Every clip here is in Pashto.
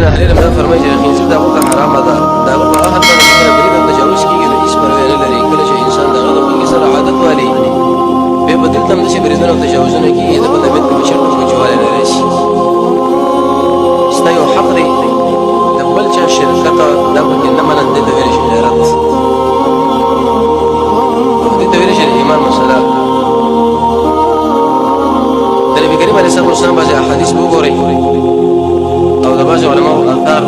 ځنه حلیل مده فرمایي چې خنزیر دا وخت حرام ده دا په هر باندې چې بری د تجاوز کیږي د هیڅ پروا نه لري کله چې انسان دغه د خپل سره عادت والی به بدل تم چې بری د تجاوزونه کیږي د بده بیت په شرط کې جوړه نه راشي ستایو حق دی د بل چا شرکت دا په کې نه منند د ویل شي غیرت د ویل شي ایمان مسله د نبی کریم علیه الصلاه والسلام باندې احادیث وګورئ او د بعض علماء آثار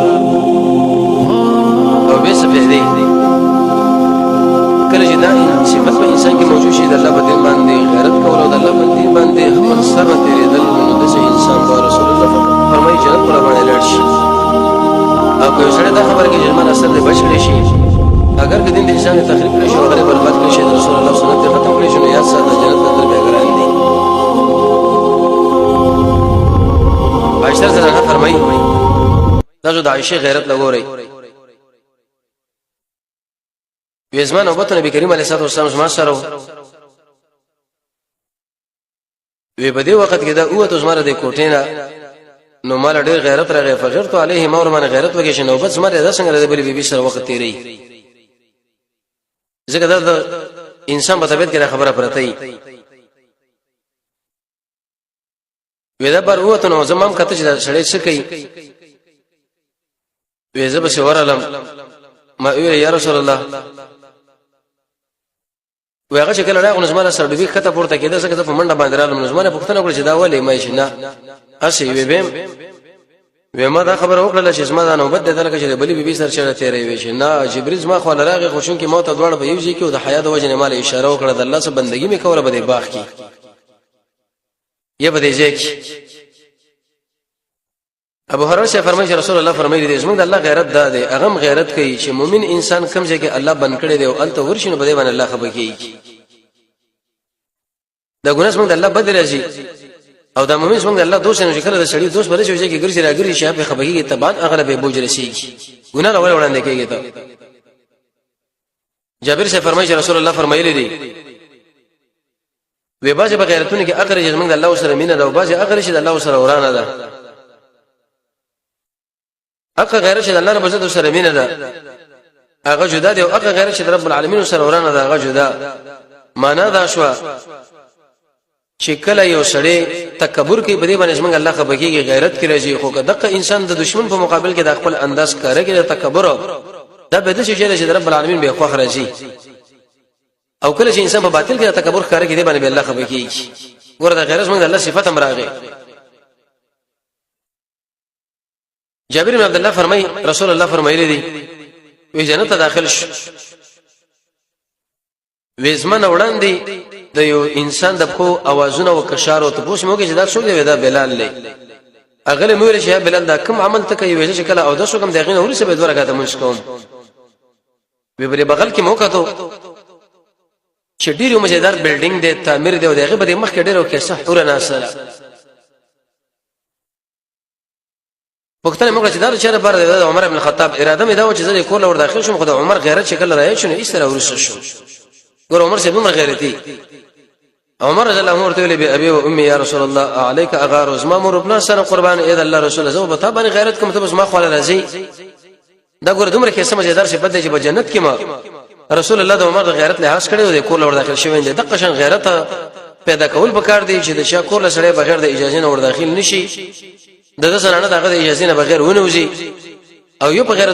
او به صفه دي کله چې دا صفات په انسان کې موجود شي د الله په دین باندې غیرت کول او د الله په دین باندې خپل سر تیرېدل نو د انسان په رسول الله فرمایي جنت پر باندې لړ شي او که سره دا خبر کې جرمان اثر دې بچ کړي شي اگر که دین د انسان تخریب کړي شي او غریب برباد کړي شي د رسول الله سنت ختم کړي شي نو یا ساده جنت ته دربه ګران دي عائشہ رضی الله عنها فرمایي دا د عائشہ غیرت لګوري وېزمان او بته نبی کریم علیه الصلاه والسلام زما سره وی په دې وخت کې دا اوته زما د کوټینا نو مال ډېر غیرت راغی فغیرت علیه مور من غیرت وکړي شنو بس زما د څنګه د بلی بیبي سره وخت تیری ځکه دا انسان په طبيعت کې خبره پرته ای ودا پر اوته نو زمام کته چې سړی څه کوي وېزه به ورالم ما ویل یا رسول الله وهغه چې کله راغله زما سره دوی خطه پورته کېده څنګه په منډه باندې رالم زما پوښتنه وکړه چې دا ولې مې شنه اسی وی بهم وما دا خبر وکړه چې زما دا نوبت ده لکه چې بلی بیبي سره چره تیرې وي چې نه جبريل زما خو لراغه خوشون کې موت دوړ په یوځي کې او د حیا د وجه نه مال اشاره وکړه د الله سره بندګي مې کوله بده باغ کې یا بده ځکه ابو هريره سے فرمایي چې رسول الله فرمایي دي زموږ د الله غیرت ده دی اغم غیرت کوي چې مؤمن انسان کم ځای کې الله بند کړي دی او انت ورشنه بده باندې الله خبر کوي دا ګناه زموږ د الله بد راځي او دا مؤمن څنګه الله دوست نه کړل د سړي دوست بل شي چې ګرځي راګري شي په خبري کې تبان اغلب بوج رسیږي ګناه نه وړاندې کېږي ته جابر سے فرمایي چې رسول الله فرمایلی دي وې باځه بغیرتونه کې اخر چې زموږ د الله سره مینه ده او باځه اخر چې د الله سره ورانه ده اخر غیر چې د الله رب عزت سره مینه ده هغه جدا دی او اخر غیر چې رب العالمین سره ورانه ده هغه جدا معنا دا شو چې کله یو سړی تکبر کوي په دې باندې څنګه الله خبر کیږي غیرت کې راځي خو دغه انسان د دشمن په مقابل کې د خپل انداز کاره کې د تکبر دا به د شي چې رب العالمین به خوخ راځي او کله چې انسان په باطل کې د تکبر کاره کې دی باندې الله خبر کیږي ګوره د غیرت څنګه الله صفات هم راغی جابر بن عبد الله فرمای رسول الله فرمایلی دي وی جنت ته داخل شو وېزمن وړاندې د یو انسان د خو اوازونه او کشارو ته پوښ موږ چې دا څو دی دا بلال لې اغله مور چې بلال دا کوم عمل ته کوي ویل چې کله او د شو کوم دغه نور څه به دوه راګه مونږ کوم به بری بغل کې موقع ته چې ډیرو مزیدار بلډینګ دی تعمیر دی او دغه به مخ کې ډیرو کې صح اور نه سره وختونه موږ چې دا چیرې بار دی عمر ابن الخطاب اراده مې دا و چې زه کور لور داخل شوم خو د عمر غیرت شکل راځي چې ایستره ورسره شو ګور عمر سے عمر غیرتی عمر رضی الله عنه ورته ویل به ابي او امي يا رسول الله عليك اغار زما مور ابن سره قربان اې الله رسول زو به تابانه غیرت کوم ته بس ما خو راځي دا ګور دومره کې سمجھدار شي بده چې په جنت کې ما رسول الله د عمر د غیرت لحاظ کړي او د کور لور داخل شوی دی د قشن غیرت پیدا کول بکار دی چې د شاکور له سره بغیر د اجازه نه ور داخل نشي د سره نه دغه اجازه نه بغیر ونوځي او یو په غیرت